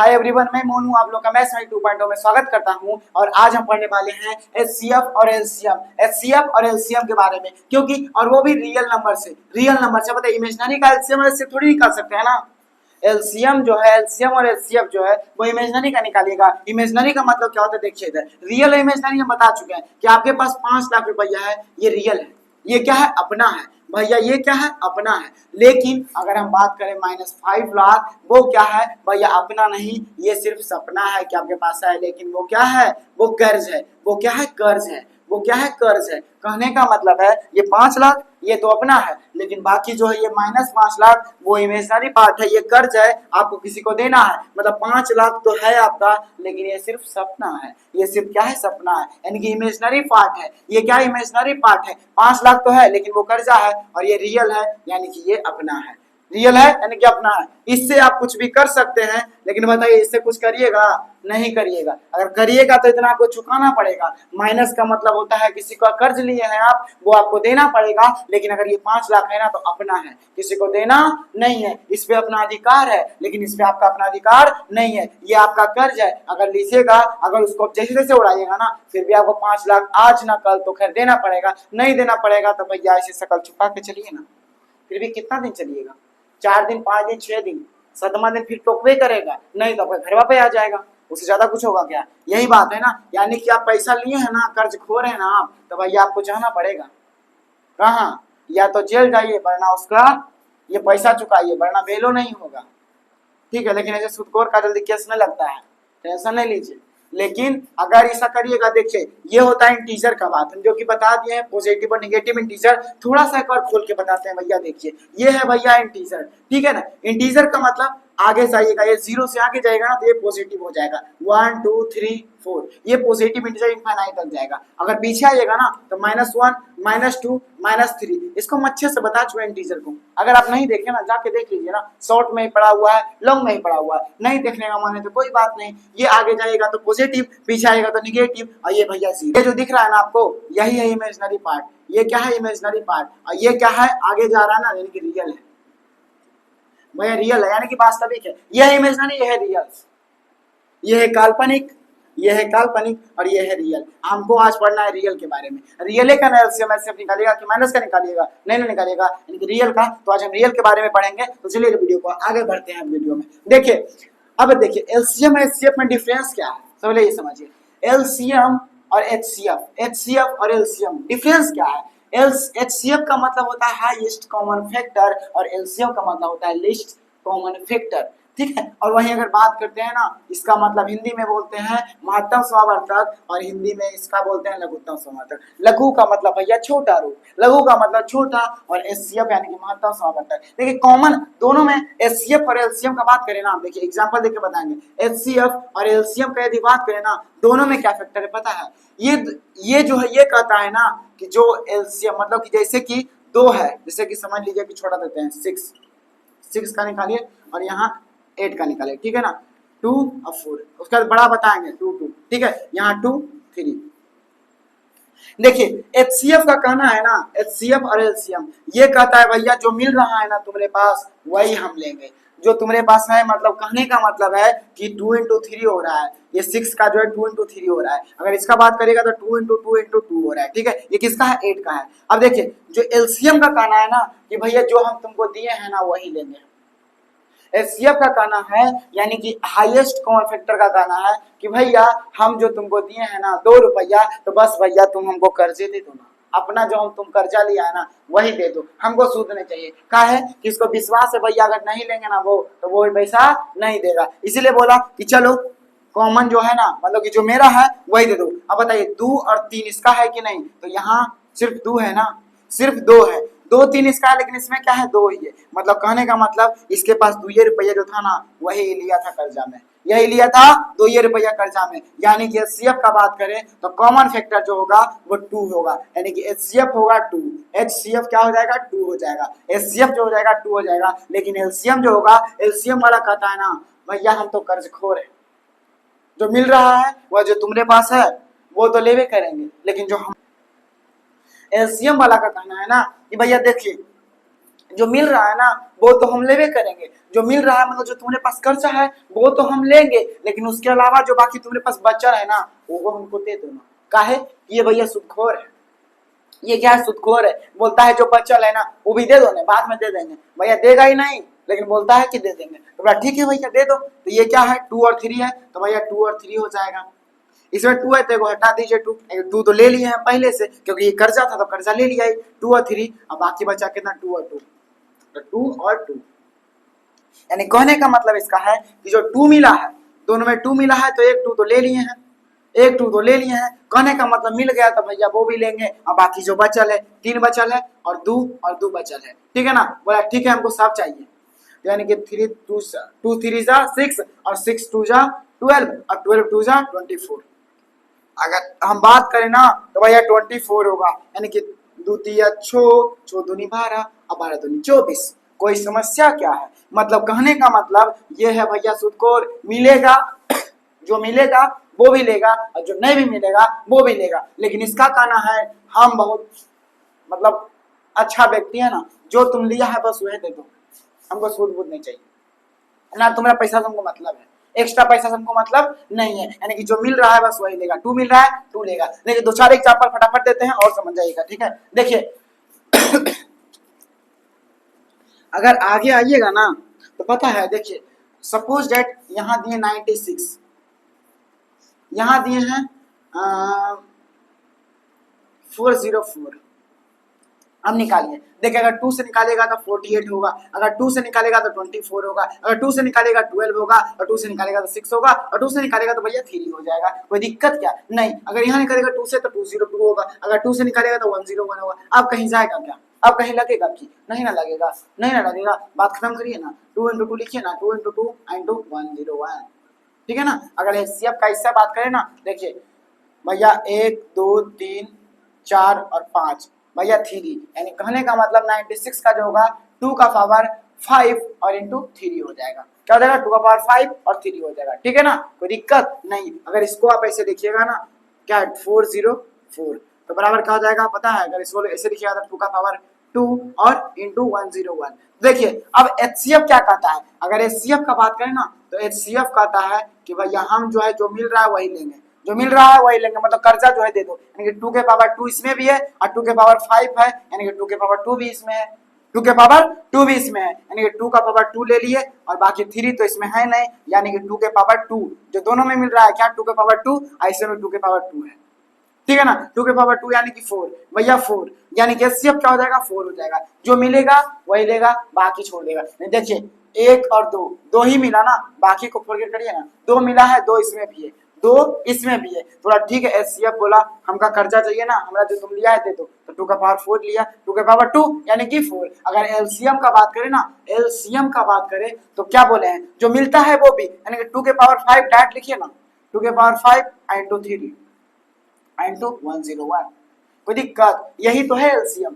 Hi everyone, मैं मोनू आप लोग का मैथ्स 2.0 में स्वागत करता हूं। और आज हम पढ़ने वाले हैं एचसीएफ और एलसीएम के बारे में, क्योंकि और वो भी रियल नंबर से पता है। इमेजिनरी का एलसीएम ऐसे थोड़ी निकाल सकते हैं ना। एलसीएम जो है, एलसीएम और एचसीएफ जो है वो इमेजिनरी का निकालिएगा। इमेजिनरी का मतलब क्या होता है देखिए इधर, रियल और इमेजिनरी हम बता चुके हैं कि आपके पास 5 लाख रुपया है, ये रियल है। ये क्या है? अपना है भैया, ये क्या है? अपना है। लेकिन अगर हम बात करें -5 लाख, वो क्या है भैया? अपना नहीं, ये सिर्फ सपना है कि आपके पास है, लेकिन वो क्या है? वो कर्ज है। वो क्या है? कर्ज है। वो क्या है? कर्ज है। कहने का मतलब है ये 5 लाख ये तो अपना है, लेकिन बाकी जो है ये -5 लाख वो इमेजिनरी पार्ट है, ये कर्ज है, आपको किसी को देना है। मतलब 5 लाख तो है आपका, लेकिन ये सिर्फ सपना है। ये सिर्फ क्या है? सपना है, यानी कि इमेजिनरी पार्ट है। ये क्या? इमेजिनरी पार्ट है। 5 लाख तो है, लेकिन वो कर्जा है, और ये रियल है, यानी कि ये अपना है। रियल है यानी कि अपना है। इससे आप कुछ भी कर सकते हैं, लेकिन बताइए इससे कुछ करिएगा? नहीं करिएगा। अगर करिएगा तो इतना आपको चुकाना पड़ेगा। माइनस का मतलब होता है किसी का कर्ज लिए हैं आप, वो आपको देना पड़ेगा। लेकिन अगर ये 5 लाख है ना तो अपना है, किसी को देना नहीं है। इस पे अपना अधिकार है, लेकिन इस पे आपका अपना अधिकार नहीं है। ये आपका कर्ज है। अगर लीजिएगा, अगर उसको जैसे जैसे उड़ाइएगा ना, फिर भी आपको 5 लाख आज ना कल तो खैर देना पड़ेगा। नहीं देना पड़ेगा तो भैया ऐसे शकल छुपा के चलिए ना। फिर भी कितना दिन चलिएगा? 4 दिन, 5 दिन, 6 दिन, 7वां दिन फिर टोकवे करेगा, नहीं तो घर वापस आ जाएगा। उससे ज्यादा कुछ होगा क्या? यही बात है ना। यानी कि आप पैसा लिए हैं ना, कर्ज खो रहे हैं ना आप, तो भैया आपको जाना पड़ेगा। कहाँ? या तो जेल जाइए, वरना उसका ये पैसा चुकाइए, वरना बेलो नहीं होगा। ठीक है, लेकिन ऐसे सुदखोर का जल्दी केस नहीं लगता है, टेंशन नहीं लीजिए। लेकिन अगर ऐसा करिएगा, देखिए ये होता है इंटीजर का बात, हम जो कि बता दिए हैं पॉजिटिव और नेगेटिव इंटीजर। थोड़ा सा एक और खोल के बताते हैं भैया। देखिए ये है भैया इंटीजर, ठीक है ना। इंटीजर का मतलब आगे जाइएगा, ये 0 से आगे जाएगा ना तो ये पॉजिटिव हो जाएगा। 1 2 3 4 ये पॉजिटिव इंटीजर इनफाइनाइट तक जाएगा। अगर पीछे आइएगा ना तो -1 -2 -3, इसको हम अच्छे से बता चुके हैं इंटीजर को। अगर आप नहीं देखे ना, जाके देख लीजिए ना, शॉर्ट में ही पड़ा हुआ है, लॉन्ग में ही पड़ा हुआ है। नहीं देखने का मन है तो कोई बात नहीं, ये आगे जाएगा तो पॉजिटिव, पीछे आएगा तो निगेटिव, और ये भैया 0। ये जो दिख रहा है ना आपको, यही है इमेजिनरी पार्ट। ये क्या है? Imaginary part. और ये क्या है? आगे जा रहा है ना, यानी कि रियल है भैया, रियल है यानी कि वास्तविक है। यह है इमेजिनरी, यह है रियल। यह है काल्पनिक, यह है काल्पनिक, और यह है रियल। हमको आज पढ़ना है रियल के बारे में। रियल का एलसीएम एचसीएफ निकालिएगा कि माइनस का निकालिएगा? नहीं निकालिएगा, यानी कि रियल का। तो आज हम रियल के बारे में पढ़ेंगे। तो चलिए वीडियो को आगे बढ़ते हैं। वीडियो में देखिए, अब देखिए एलसीएम और एचसीएफ में डिफरेंस क्या है, पहले ये समझिए। एलसीएम और एचसीएफ, एचसीएफ और एलसीएम डिफरेंस क्या है? एचसीएफ का मतलब होता है हाईएस्ट कॉमन फैक्टर, और एलसीएम का मतलब होता है लीस्ट कॉमन फैक्टर, ठीक है। और वहीं अगर बात करते हैं ना, इसका मतलब हिंदी में बोलते हैं महत्तम समावर्तक, और हिंदी में इसका बोलते हैं लघुत्तम समावर्तक। लघु का मतलब भैया छोटा रूप, लघु का मतलब छोटा, और एचसीएफ यानी कि महत्तम समावर्तक। देखिए कॉमन दोनों में एचसीएफ और एलसीएम का बात करें ना, देखिए एग्जांपल देके बताएंगे। एचसीएफ और एलसीएम का यदि बात करें ना, दोनों में क्या फैक्टर है पता है? ये जो है ये कहता है ना कि जो एलसीएम मतलब कि जैसे कि 2 है, जैसे कि समझ लीजिए कि छोटा देते हैं 6 का निकालिए, और यहाँ 8 का निकाले, ठीक है ना। 2 और 4, उसके बाद बड़ा बताएंगे 2 2, ठीक है। यहाँ 2 3। देखिए एचसीएफ का कहना है ना, एचसीएफ और एलसीएम ये कहता है भैया जो मिल रहा है ना तुम्हारे पास, वही हम लेंगे। जो तुम्हारे पास है, मतलब कहने का मतलब है कि 2 × 3 हो रहा है। ये 6 का जो है 2 × 3 हो रहा है। अगर इसका बात करेगा तो 2 × 2 × 2 हो रहा है, ठीक है। ये किसका है? 8 का है। अब देखिए जो एलसीएम का कहना है ना कि भैया जो हम तुमको दिए हैं ना वही लेंगे। एचसीएफ का कहना है, यानी कि हाईएस्ट कॉमन फैक्टर का कहना है कि भैया हम जो तुमको दिए हैं ना 2 रुपया, तो बस भैया तुम हमको कर्जे दे दो ना, अपना जो हम तुम कर्जा लिया है ना वही दे दो, हमको सूद नहीं चाहिए। कहा है कि इसको विश्वास है भैया अगर नहीं लेंगे ना वो, तो वो पैसा नहीं देगा। इसीलिए बोला कि चलो कॉमन जो है ना, मतलब कि जो मेरा है वही दे दो। अब बताइए 2 और 3 इसका है कि नहीं? तो यहाँ सिर्फ 2 है ना, सिर्फ 2 है। 2 3 इसका है, लेकिन इसमें क्या है? 2 ही है। मतलब कहने का मतलब इसके पास 2 रुपया जो था ना वही लिया था कर्जा में, यही लिया था 2 रुपया कर्जा में। यानी कि एचसीएफ का बात करें तो कॉमन फैक्टर जो होगा वो 2 होगा, यानी कि एचसीएफ होगा 2, एचसीएफ क्या हो जाएगा? 2 हो जाएगा। एचसीएफ जो हो जाएगा 2 हो जाएगा, लेकिन एलसीएम जो होगा, एलसीएम वाला कहता है ना भैया हम तो कर्ज खोर है, जो मिल रहा है वह जो तुम्हारे पास है वो तो लेवे करेंगे, लेकिन जो हम एलसीएम वाला का कहना है ना कि भैया देखिए जो मिल रहा है ना वो तो हम लेवे करेंगे, जो मिल रहा है मतलब जो तुम्हारे पास खर्चा है वो तो हम लेंगे, लेकिन उसके अलावा जो बाकी तुम्हारे पास बचा है ना वो हमको दे दो ना। काहे? ये भैया सुदखोर है, ये क्या है, सुदखोर है। बोलता है जो बचल है ना वो भी दे दो ना, बाद में दे देंगे। भैया देगा ही नहीं, लेकिन बोलता है कि दे देंगे। तो बोला ठीक है भैया दे दो। तो ये क्या है, 2 और 3 है, तो भैया 2 और 3 हो जाएगा। इसमें 2 है तो एगो हटा दीजिए, 2 तो ले लिए हैं पहले से, क्योंकि ये कर्जा था तो कर्जा ले लिया है। 2 और 3, अब बाकी बचा कितना, 2 और 2, तो 2 और 2। यानी कहने का मतलब इसका है कि जो 2 मिला है, दोनों में 2 मिला है तो एक 2 तो ले लिए हैं, एक 2 तो ले लिए हैं। कहने का मतलब मिल गया तो भैया वो भी लेंगे, और बाकी जो बचल है 3 बचल है और 2 बचल है, ठीक है ना। बोला ठीक है हमको सब चाहिए। तो यानी कि 2 3 जा 6 और 6 2 जा 12 और 12 2 जा 24। अगर हम बात करें ना तो भैया 24 होगा, यानी कि 2 तिया 6, 6 दूनी 12 और 12 दूनी 24। कोई समस्या क्या है? मतलब कहने का मतलब ये है भैया सुदखोर, मिलेगा जो मिलेगा वो भी लेगा और जो नहीं भी मिलेगा वो भी लेगा। लेकिन इसका कहना है हम बहुत मतलब अच्छा व्यक्ति है ना, जो तुम लिया है बस वही दे दो, हमको सूद बूद नहीं चाहिए ना, तुम्हारा पैसा से हमको मतलब है, एक्स्ट्रा पैसा से हमको मतलब नहीं है। यानी कि जो मिल रहा है बस वही लेगा, 2 मिल रहा है 2 लेगा। देखिए 2-4 एग्जाम्पल फटाफट देते हैं और समझ जाइएगा, ठीक है। देखिए अगर आगे आइएगा ना तो पता है, देखिए सपोज डेट यहाँ दिए 96, यहाँ दिए हैं 404। अब निकालिए, देखिए अगर 2 से निकालेगा तो 48 होगा, अगर 2 से निकालेगा तो 24 होगा, अगर 2 से निकालेगा 12 होगा, और 2 से निकालेगा तो 6 होगा, और 2 से निकालेगा तो भैया 3 हो जाएगा। कोई दिक्कत क्या? नहीं। अगर यहाँ निकालेगा 2 से तो 202 होगा, अगर 2 से निकालेगा तो 101 होगा। अब कहीं जाएगा क्या? अब कहीं लगेगा कि नहीं ना लगेगा? नहीं ना लगेगा। बात खत्म करिए ना, 2 × 2 लिखिए ना, 2 × 2 × 101, ठीक है ना। अगर एचसीएफ का हिस्सा बात करें ना, देखिए भैया 1 2 3 4 और 5, भैया 3, यानी कहने का मतलब 96 का जो होगा 2 का पावर 5 और इंटू 3 हो जाएगा। क्या हो जाएगा? 2 का पावर 5 और 3 हो जाएगा, ठीक है ना। कोई दिक्कत नहीं। अगर इसको आप ऐसे देखिएगा ना, क्या 404 तो बराबर क्या हो जाएगा पता है? अगर इसको ऐसे लिखिएगा तो 2 का पावर 2 और इंटू 101। देखिए अब एचसीएफ क्या कहता है, अगर एचसीएफ का बात करें ना तो एचसीएफ कहता है कि भैया हम जो है जो मिल रहा है वही लेंगे, जो मिल रहा है वही लेंगे, मतलब कर्जा जो है दे दो। यानी कि 2 के पावर 2 इसमें भी है और 2 के पावर 5 है, यानी कि 2 के पावर 2 भी इसमें है, 2 के पावर 2 भी इसमें है, यानी कि 2 का पावर 2 ले लिए और बाकी 3 तो इसमें है नहीं, यानी कि 2 के पावर 2 जो दोनों में मिल रहा है क्या, 2 के पावर 2 और इसमें 2 के पावर 2 है, ठीक है ना। 2 के पावर 2 यानी कि 4, भैया 4, यानी कि एचसीएफ क्या हो जाएगा 4 हो जाएगा। जो मिलेगा वही लेगा, बाकी छोड़ देगा। देखिए 1 और 2, 2 ही मिला ना, बाकी को फॉरगेट करिए ना। 2 मिला है, 2 इसमें भी है, 2 इसमें भी है, थोड़ा ठीक है। एचसीएफ बोला हमका कर्जा चाहिए ना, हमरा जो तुम लिया है दे दो, तो 2 का पावर 4 लिया, 2 के पावर 2 यानी कि 4। अगर एलसीएम का बात करें ना, एलसीएम का बात करें तो क्या बोले हैं, जो मिलता है वो भी, यानी कि 2 के पावर 5 डायरेक्ट लिखिए ना, 2 के पावर 5 इंटू 3 इंटू 101। कोई दिक्कत? यही तो है एलसीएम,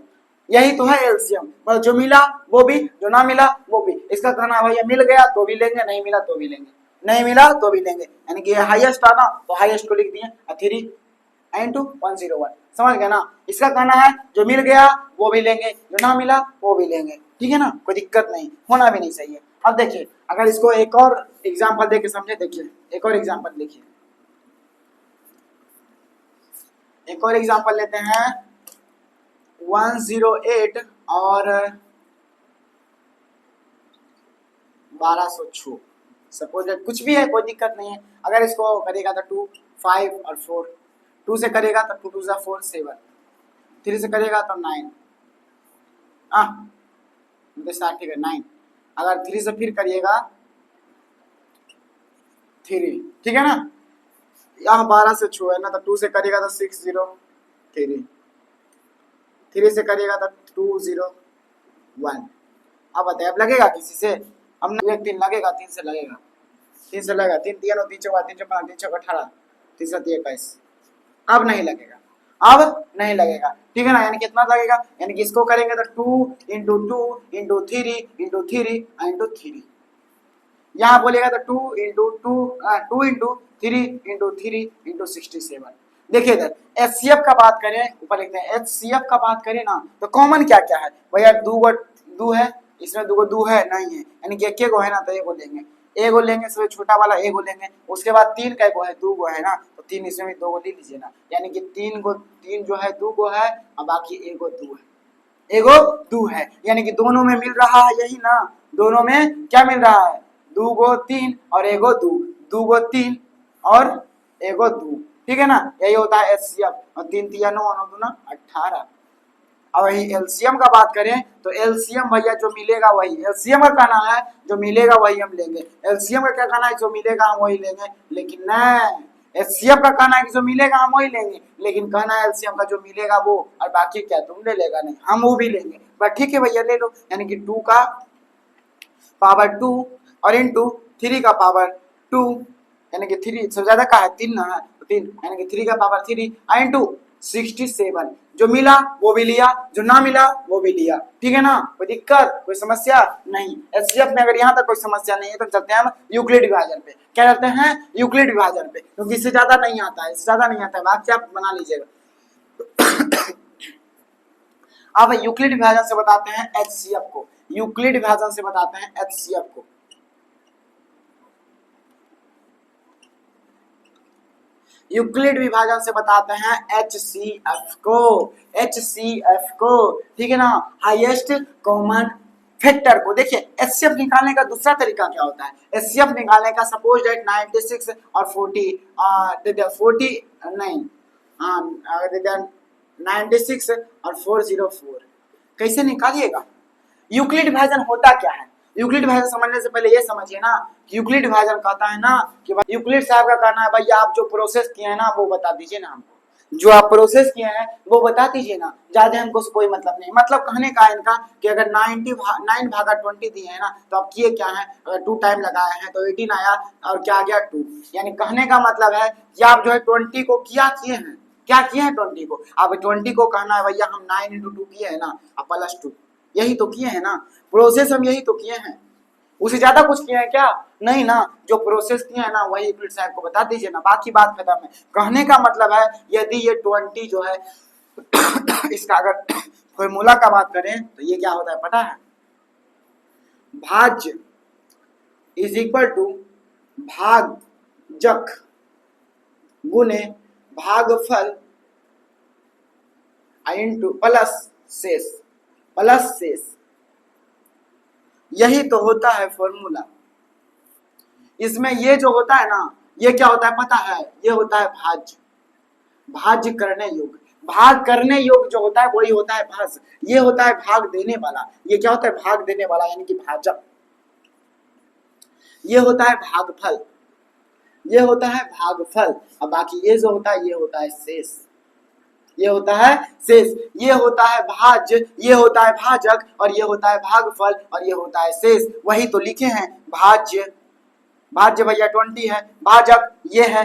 यही तो है एलसीएम। मतलब जो मिला वो भी, जो ना मिला वो भी। इसका कहना भैया मिल गया तो भी लेंगे, नहीं मिला तो भी लेंगे, नहीं मिला तो भी लेंगे, यानी कि हाईएस्ट आना तो हाईएस्ट को लिख दिए 3 इंटू 101। समझ गए ना। इसका कहना है जो मिल गया वो भी लेंगे, जो ना मिला वो भी लेंगे, ठीक है ना। कोई दिक्कत नहीं, होना भी नहीं चाहिए। अब देखिए अगर इसको एक और एग्जाम्पल दे के समझे, देखिए एक और एग्जाम्पल देखिए, एक और एग्जांपल लेते हैं 108 और 1206। सपोज कुछ भी है, कोई दिक्कत नहीं है। अगर इसको करेगा तो 2 5 और 4, 2 से करेगा तो 2 2 जा 4 7, 3 से करेगा तो 9, मुझे स्टार्ट ठीक है 9। अगर 3 से फिर करिएगा 3, ठीक है ना। यहाँ 12 से 6 है ना, तो 2 से करेगा तो 6 0 3, 3 से करेगा तो 2 0 1। अब बताइए अब लगेगा किसी से? हमने 3 लगेगा, 3 से लगेगा, 3 से लगेगा, 3 3 और 3 4 3 4 5 3 6 18 3 7 21। अब नहीं लगेगा, अब नहीं लगेगा, ठीक है ना। यानी कितना लगेगा, यानी कि इसको करेंगे तो 2 इंटू 2 इंटू 3 इंटू 3 इंटू 3। यहाँ बोलेगा तो 2 इंटू 2 इंटू 3 इंटू 3 इंटू 67। देखिए इधर एचसीएफ का बात करें, ऊपर लिखते हैं एचसीएफ का बात करें ना तो कॉमन क्या क्या है भैया, 2 दो है, इसमें दो दो है नहीं है, यानी कि एक गो है ना, तो एगो लेंगे, एगो लेंगे, सबसे छोटा वाला एगो लेंगे। उसके बाद तीन का गो है, दो गो है ना, तो तीन इसमें भी दो गो ले लीजिए ना, यानी कि तीन जो है दो गो है और बाकी एगो दो है, एगो दो है, यानी कि दोनों में मिल रहा है यही ना, दोनों में क्या मिल रहा है, दो गो तीन और एगो दो, दो गो तीन और एगो दो, ठीक है ना, यही होता है एचसीएफ। और तीन तिया नौ, नौ दूना 18। अब वही एलसीएम का बात करें तो एलसीएम भैया जो मिलेगा वही, एलसीएम का कहना है जो मिलेगा वही हम लेंगे, एलसीएम का क्या कहना है जो मिलेगा हम वही लेंगे, लेकिन नहीं, एचसीएफ का कहना है कि जो मिलेगा हम वही लेंगे, लेकिन कहना है एलसीएम का जो मिलेगा वो, और बाकी क्या तुम ले लेगा, नहीं हम वो भी लेंगे, बट ठीक है भैया ले लो, यानी कि 2 का पावर 2 और इंटू 3 का पावर 2, यानी कि 3 सबसे ज्यादा का है 3 ना है, तो 3 यानी कि 3 का पावर 3 इंटू 67, जो मिला वो भी लिया, जो ना मिला वो भी लिया, ठीक है ना, कोई दिक्कत कोई समस्या नहीं। एचसीएफ में अगर यहाँ तक कोई समस्या नहीं है तो चलते हैं हम यूक्लिड विभाजन पे, क्या करते हैं यूक्लिड विभाजन पे, क्योंकि इससे ज्यादा नहीं आता है, इससे ज्यादा नहीं आता है, वाक्य आप बना लीजिएगा। अब यूक्लिड विभाजन से बताते हैं एचसीएफ को, यूक्लिड विभाजन से बताते हैं एचसीएफ को। यूक्लिड विभाजन से बताते हैं एचसीएफ को, एचसीएफ को, ठीक है ना, हाईएस्ट कॉमन फैक्टर को। देखिए एचसीएफ निकालने का दूसरा तरीका क्या होता है, एचसीएफ निकालने का, सपोज दैट 96 और 40 नहीं, 96 और 404 कैसे निकालिएगा। यूक्लिड विभाजन होता क्या है, यूक्लिड विभाजन समझने से पहले ये समझिए ना कि यूक्लिड विभाजन कहता है ना कि भाई यूक्लिड साहब का कहना है भैया आप जो प्रोसेस किए हैं ना वो बता दीजिए ना हमको, जो आप प्रोसेस किए हैं वो बता दीजिए ना, ज्यादा हमको कोई मतलब नहीं, मतलब कहने का इनका कि अगर 9 भागा 20 दिए है ना तो आप किए क्या है, अगर 2 टाइम लगाए हैं तो 18 आया और क्या आ गया 2, यानी कहने का मतलब है कि आप जो है 20 को क्या किए हैं, क्या किए हैं 20 को, अब 20 को कहना है भैया हम 9 into 2 किए हैं ना, अब +2, यही तो किए हैं ना, प्रोसेस हम यही तो किए हैं, उससे ज्यादा कुछ किए हैं क्या, नहीं ना, जो प्रोसेस किए हैं ना वही यूक्लिड साहब को बता दीजिए ना, बाकी बात खत्म है। कहने का मतलब है यदि ये 20 जो है इसका अगर फॉर्मूला का बात करें तो ये क्या होता है पता है, भाज्य इज इक्वल टू भाजक गुने भागफल इंटू प्लस शेष, यही तो होता है फॉर्मूला। इसमें ये जो होता है ना ये क्या होता है पता है, ये होता है भाज्य करने योग्य, भाग करने योग्य जो होता है वही होता है भाज्य, ये होता है भाग देने वाला, ये क्या होता है भाग देने वाला यानी कि भाजक, ये होता है भागफल, ये होता है भागफल, और बाकी ये जो होता है ये होता है शेष, ये होता है शेष, ये होता है भाज्य, ये होता है भाजक और ये होता है भागफल और ये होता है शेष, वही तो लिखे हैं भाज्य भैया 20 है, भाजक ये है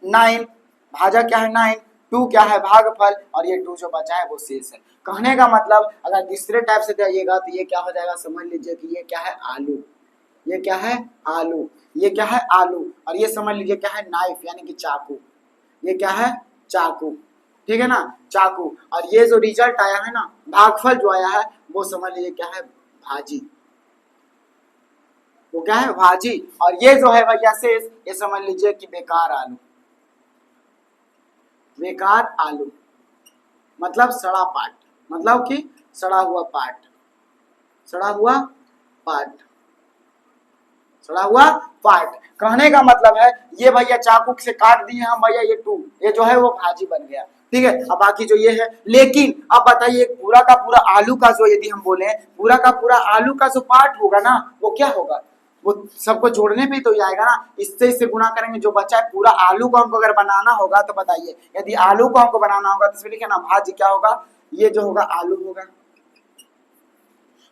9, भाजक क्या है 9, 2 क्या है भागफल और ये 2 जो बचा है वो शेष है। कहने का मतलब अगर तीसरे टाइप से जाइएगा तो ये क्या हो जाएगा, समझ लीजिए कि ये क्या है आलू, ये क्या है आलू, ये क्या है आलू, और ये समझ लीजिए क्या है नाइफ यानी कि चाकू, ये क्या है चाकू, ठीक है ना चाकू, और ये जो रिजल्ट आया है ना भागफल जो आया है वो समझ लीजिए क्या है भाजी, वो क्या है भाजी, और ये जो है भैया शेष ये समझ लीजिए कि बेकार आलू मतलब सड़ा पार्ट, मतलब कि सड़ा हुआ पार्ट, कहने का मतलब है ये भैया चाकू से काट दिए हम भैया ये 2, ये जो है वो भाजी बन गया, ठीक है, अब बाकी जो ये है, लेकिन अब बताइए पूरा का पूरा आलू का जो यदि हम बोले पूरा का पूरा आलू का जो पार्ट होगा ना वो क्या होगा, वो सबको जोड़ने पे तो आएगा ना, इससे गुना करेंगे जो बचा है पूरा आलू को हमको अगर बनाना होगा तो बताइए यदि आलू को हमको बनाना होगा तो इसमें लिखे ना भाजी क्या होगा, ये जो होगा आलू होगा,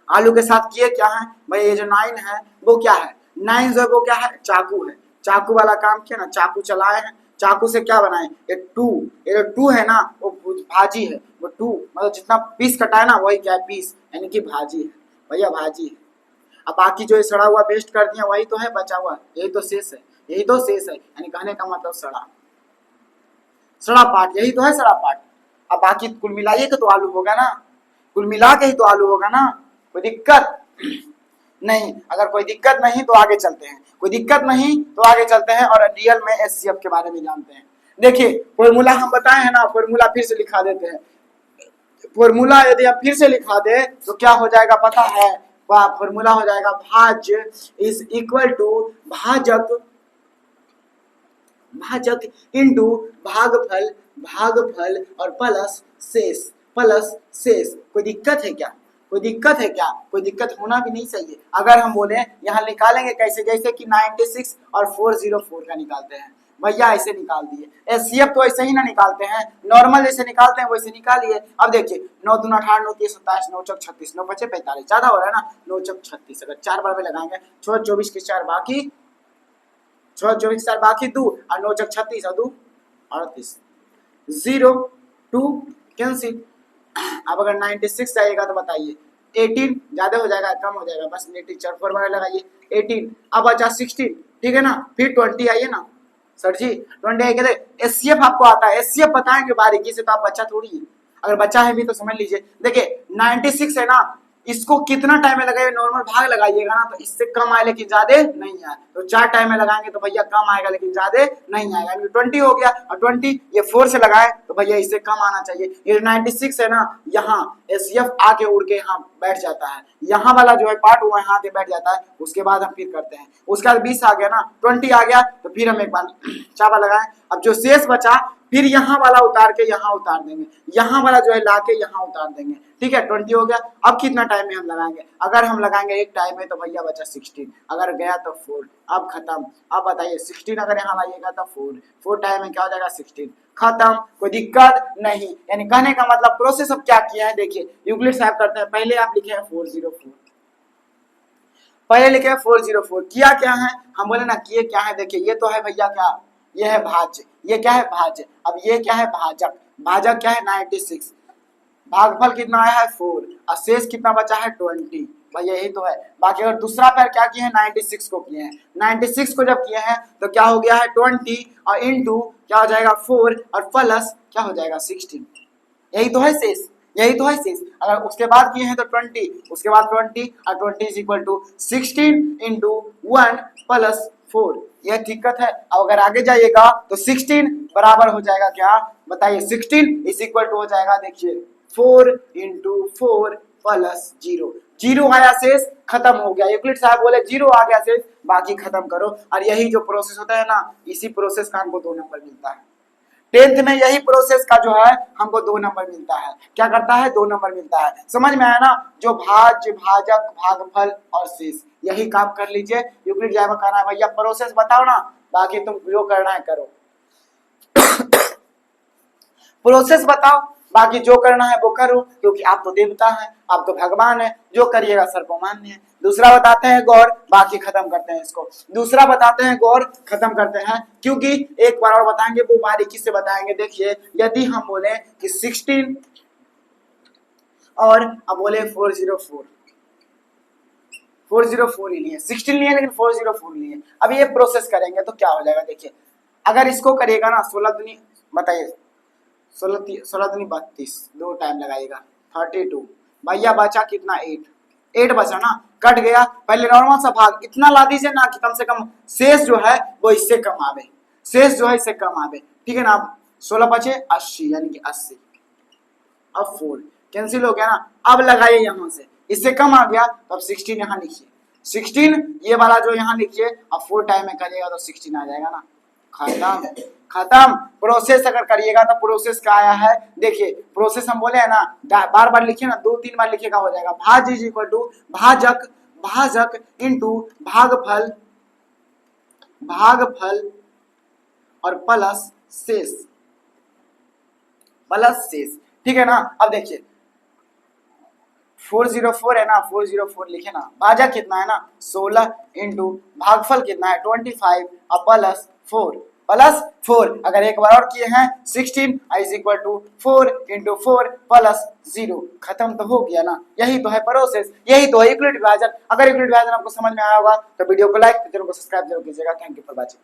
आलू के साथ किए क्या है भाई ये जो 9 है वो क्या है, 9 जो वो क्या है चाकू है, चाकू वाला काम किया ना, चाकू चलाए हैं, चाकू से क्या बनाए ये 2, ये जो 2 है ना वो भाजी है, वो 2 मतलब जितना पीस कटाए ना वही क्या है पीस यानी कि भाजी है भैया भाजी है। अब बाकी जो सड़ा हुआ वेस्ट कर दिया वही तो है बचा हुआ, यही तो शेष है, यही तो शेष है, यानी कहने का मतलब सड़ा पार्ट, यही तो है सड़ा पार्ट। अब बाकी कुल मिलाइए के तो आलू होगा ना, कुल मिला के ही तो आलू होगा ना, कोई दिक्कत नहीं। अगर कोई दिक्कत नहीं तो आगे चलते हैं, कोई दिक्कत नहीं तो आगे चलते हैं और रियल में एचसीएफ के बारे में जानते हैं। देखिए फॉर्मूला हम बताए हैं ना, फॉर्मूला फिर से लिखा देते हैं। फॉर्मूला यदि हम फिर से लिखा दे तो क्या हो जाएगा पता है, वह फॉर्मूला हो जाएगा भाज्य इज इक्वल टू भाजक, भाजक इंटू भागफल, भागफल और प्लस शेष, प्लस शेष। कोई दिक्कत है क्या, कोई दिक्कत है क्या, कोई दिक्कत होना भी नहीं चाहिए। अगर हम बोले यहाँ निकालेंगे कैसे, जैसे कि 96 और 404 का निकालते हैं भैया, ऐसे निकाल दिए। एचसीएफ तो ऐसे ही ना निकालते हैं, नॉर्मल जैसे निकालते हैं वैसे निकालिए। अब देखिए 9 दूना 18, 9 3 27, 9 चौक 36, 9 5 45, ज्यादा हो रहा है ना, 9 चौक 36। अगर 4 बार में लगाएंगे 6 24 के 4 बाकी, 6 24 4 बाकी 2 और 9 चौक 36 और 2 38, 0 2 कैंसिल। अब अगर 96 आएगा तो बताइए 18 ज्यादा हो जाएगा कम हो जाएगा, बस नेटिव 4 4 बार लगाइए 18। अब बचा 16, ठीक है ना, फिर 20 आइए ना सर जी, 20 आइए। कहते एचसीएफ आपको आता है, एचसीएफ बताएंगे बारीकी से, तो आप बच्चा थोड़ी है। अगर बच्चा है भी तो समझ लीजिए। देखिए 96 है ना, इसको कितना टाइम में लगाइए, नॉर्मल भाग लगाइएगा ना तो इससे कम आए लेकिन ज्यादा नहीं आए। तो 4 टाइम में लगाएंगे तो भैया कम आएगा लेकिन ज्यादा नहीं आएगा। 20 हो गया और 20 ये 4 से लगाए तो भैया इससे कम आना चाहिए। ये 96 है ना, यहाँ एचसीएफ आके उड़ के यहाँ बैठ जाता है, यहाँ वाला जो है पार्ट वो यहाँ पे बैठ जाता है। उसके बाद हम फिर करते हैं, उसके बाद 20 आ गया ना, 20 आ गया तो फिर हम एक बार चाबा लगाए। अब जो शेष बचा फिर यहाँ वाला उतार के यहाँ उतार देंगे, यहाँ वाला जो है लाके यहाँ उतार देंगे, ठीक है। 20 हो गया। अब कितना टाइम में हम लगाएंगे, अगर हम लगाएंगे एक टाइम में तो भैया बचा 16, अगर गया तो 4, अब खत्म। अब बताइए 16 अगर यहाँ लाइएगा तो 4 टाइम में क्या हो जाएगा 16, खत्म, कोई दिक्कत नहीं। यानी कहने का मतलब प्रोसेस अब क्या किया है, देखिए यूक्लिड साहब करते हैं। पहले आप लिखे हैं 404, पहले लिखे हैं 404, किया क्या है, हम बोले ना किए क्या है। देखिए ये तो है भैया क्या, ये है भाज्य, ये क्या है भाज्य। अब ये क्या है भाजक, भाजक क्या है 96, भागफल कितना आया है 4 और शेष कितना बचा है 20, भाई यही तो है। बाकी अगर दूसरा पैर क्या किए हैं 96 को किए हैं, 96 को जब किए हैं तो क्या हो गया है 20 और इंटू क्या हो जाएगा 4 और प्लस क्या हो जाएगा 16, यही तो है शेष, यही तो है शेष। अगर उसके बाद किए हैं तो 20, उसके बाद 20 और 20 is equal to 16 into 1 plus 4, यह दिक्कत है। अब अगर आगे जाइएगा तो 16 बराबर हो जाएगा क्या बताइए, 16 इज इक्वल टू हो जाएगा देखिए 4 इंटू 4 प्लस 0, 0 आया शेष, खत्म हो गया। यूक्लिड साहब बोले 0 आ गया शेष, बाकी खत्म करो। और यही जो प्रोसेस होता है ना, इसी प्रोसेस का हमको 2 नंबर मिलता है 10th में, यही प्रोसेस का जो है हमको 2 नंबर मिलता है। क्या करता है 2 नंबर मिलता है, समझ में आया ना। जो भाज्य, भाजक, भागफल और शेष, यही काम कर लीजिए। यूक्लिड साहब कहना है भैया प्रोसेस बताओ ना, बाकी तुम जो करना है करो। प्रोसेस बताओ, बाकी जो करना है वो करो, क्योंकि आप तो देवता हैं, आप तो भगवान हैं, जो करिएगा सर को मान्य है। दूसरा बताते हैं गौर, बाकी खत्म करते हैं इसको। दूसरा बताते हैं गौर, खत्म करते हैं, क्योंकि एक बार और बताएंगे वो बारीकी से बताएंगे। देखिए यदि हम बोले कि 16 और अब बोले 404, 404 ही लिए, 16 लिए लेकिन 404 लिए। अब ये प्रोसेस करेंगे तो क्या हो जाएगा, देखिए अगर इसको करिएगा ना 16 दूनी बताइए 16 दूनी 32, 2 टाइम लगाइएगा 32, भैया बचा कितना 8 बचा ना, कट गया। पहले नॉर्मल सा भाग इतना ला दीजिए ना कि कम से कम शेष जो है वो इससे कम आवे, शेष जो है इससे कम आवे, ठीक है ना। 16 बचे 80 यानी कि 80, अब 4 कैंसिल हो गया ना। अब लगाइए यहाँ से, इससे कम आ गया तो अब 16 यहाँ लिखिए, 16 ये वाला जो यहाँ लिखिए। अब 4 टाइम में करिएगा तो 16 आ जाएगा ना, खत्म, खत्म। प्रोसेस अगर करिएगा तो प्रोसेस का आया है, देखिए प्रोसेस हम बोले है ना, बार बार लिखिए ना, 2-3 बार लिखिएगा हो जाएगा। भाज्य इज इक्वल टू भाजक, भाजक इंटू भागफल, भागफल और प्लस शेष, प्लस शेष, ठीक है ना। अब देखिए 404 है ना, 404 लिखे ना, भाजक कितना है ना 16 इंटू भागफल कितना है 25 और प्लस 4, प्लस 4। अगर एक बार और किए हैं 16 is equal to 4 into 4 plus 0, खत्म तो हो गया ना। यही तो है प्रोसेस, यही तो है यूक्लिड विभाजन। अगर यूक्लिड विभाजन आपको समझ में आया होगा तो वीडियो को लाइक, चैनल को सब्सक्राइब जरूर कीजिएगा। Thank you for watching.